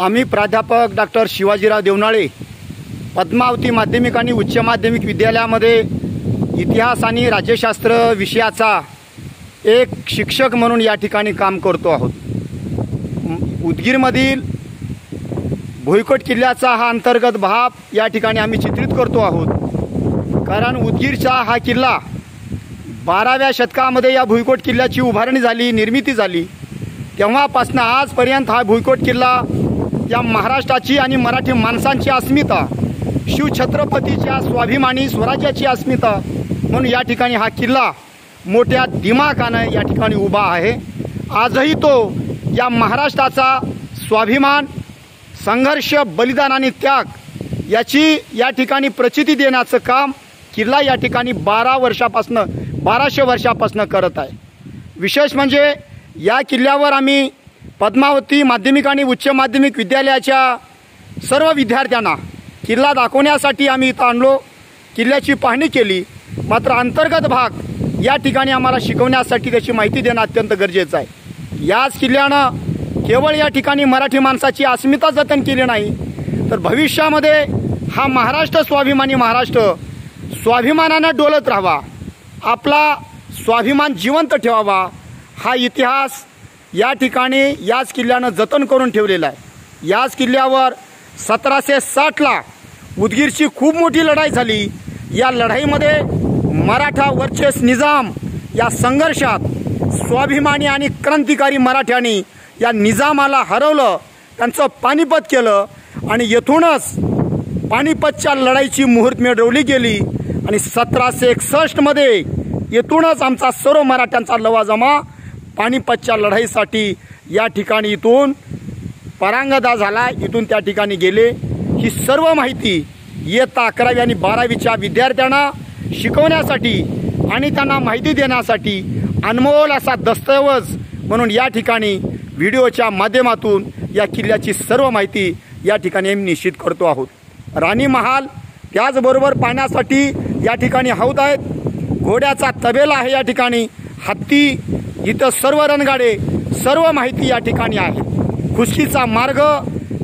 आम्ही प्राध्यापक डॉक्टर शिवाजीराव देवनाळे पद्मावती माध्यमिक आणि उच्च माध्यमिक विद्यालयामध्ये इतिहास आणि राज्यशास्त्र विषयाचा एक शिक्षक म्हणून या ठिकाणी काम करतो आहोत। उदगीरमधील भुईकोट किल्ल्याचा हा अंतर्गत भाग या ठिकाणी आम्ही चित्रित करतो आहोत। कारण उदगीरचा हा किल्ला 12व्या शतकामध्ये या भुईकोट किल्ल्याची उभारणी झाली, निर्मिती झाली। तेव्हापासून आजपर्यंत हा भुईकोट किल्ला या महाराष्ट्राची आणि मराठी माणसांची अस्मिता, शिवछत्रपतीच्या स्वाभिमानी स्वराज्याची अस्मिता म्हणून या ठिकाणी हा किल्ला मोठ्या दिमाखाने या ठिकाणी उभा आहे। आजही तो या महाराष्ट्राचा स्वाभिमान, संघर्ष, बलिदान आणि त्याग याची या ठिकाणी प्रचिती देण्याचं काम किल्ला या ठिकाणी 1200 वर्षापासून करत आहे। विशेष म्हणजे या किल्ल्यावर आम्ही पद्मावती माध्यमिक आणि उच्च माध्यमिक विद्यालयाच्या सर्व विद्यार्थ्यांना किल्ला दाखवण्यासाठी आम्ही इथं आणलो, किल्ल्याची पाहणी केली। मात्र अंतर्गत भाग या ठिकाणी आम्हाला शिकवण्यासाठी त्याची माहिती देणं अत्यंत गरजेचं आहे। याच किल्ल्यानं केवळ या ठिकाणी मराठी माणसाची अस्मिता जतन केली नाही, तर भविष्यामध्ये हा महाराष्ट्र स्वाभिमानी महाराष्ट्र स्वाभिमानानं डोलत राहावा, आपला स्वाभिमान जिवंत ठेवावा, हा इतिहास या ठिकाणी याच किल्ल्यानं जतन करून ठेवलेला आहे। याच किल्ल्यावर 1760ला उदगीरची खूप मोठी लढाई झाली। या लढाईमध्ये मराठा वर्चस्व निजाम या संघर्षात स्वाभिमानी आणि क्रांतिकारी मराठ्यांनी या निजामाला हरवलं, त्यांचं पानिपत केलं आणि येथूनच पानिपतच्या लढाईची मुहूर्तमेढ रोवली गेली आणि 1761मध्ये येथूनच आमचा सर्व मराठ्यांचा लवाजमा पानिपतच्या लढाईसाठी या ठिकाणी इथून परांगदा झाला, इथून त्या ठिकाणी गेले। ही सर्व माहिती इयत्ता 11वी आणि 12वीच्या विद्यार्थ्यांना शिकवण्यासाठी आणि त्यांना माहिती देण्यासाठी अनमोल असा दस्तऐवज म्हणून या ठिकाणी व्हिडिओच्या माध्यमातून या किल्ल्याची सर्व माहिती या ठिकाणी आम्ही निश्चित करतो आहोत। राणी महाल, त्याचबरोबर पाण्यासाठी या ठिकाणी हौद आहेत, घोड्याचा तबेला आहे या ठिकाणी, हत्ती, इथं सर्व रणगाडे, सर्व माहिती या ठिकाणी आहे। खुशीचा मार्ग,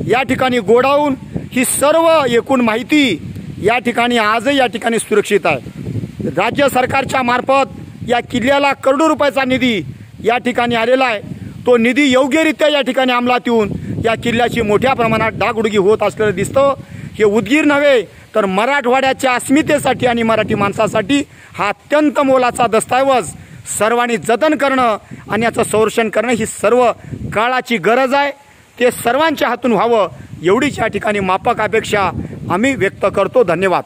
या ठिकाणी गोडाऊन, ही सर्व एकूण माहिती या ठिकाणी आजही या ठिकाणी सुरक्षित आहे। राज्य सरकारच्या मार्फत या किल्ल्याला करोडो रुपयाचा निधी या ठिकाणी आलेला आहे। तो निधी योग्यरित्या या ठिकाणी अंमलात येऊन या किल्ल्याची मोठ्या प्रमाणात डागडुगी होत असलेलं दिसतं। हे उदगीर नव्हे तर मराठवाड्याच्या अस्मितेसाठी आणि मराठी माणसासाठी हा अत्यंत मोलाचा दस्तऐवज सर्वांनी जतन करणं आणि याचं संरक्षण करणं ही सर्व काळाची गरज आहे। ते सर्वांच्या हातून व्हावं एवढीच या ठिकाणी माफक अपेक्षा आम्ही व्यक्त करतो। धन्यवाद।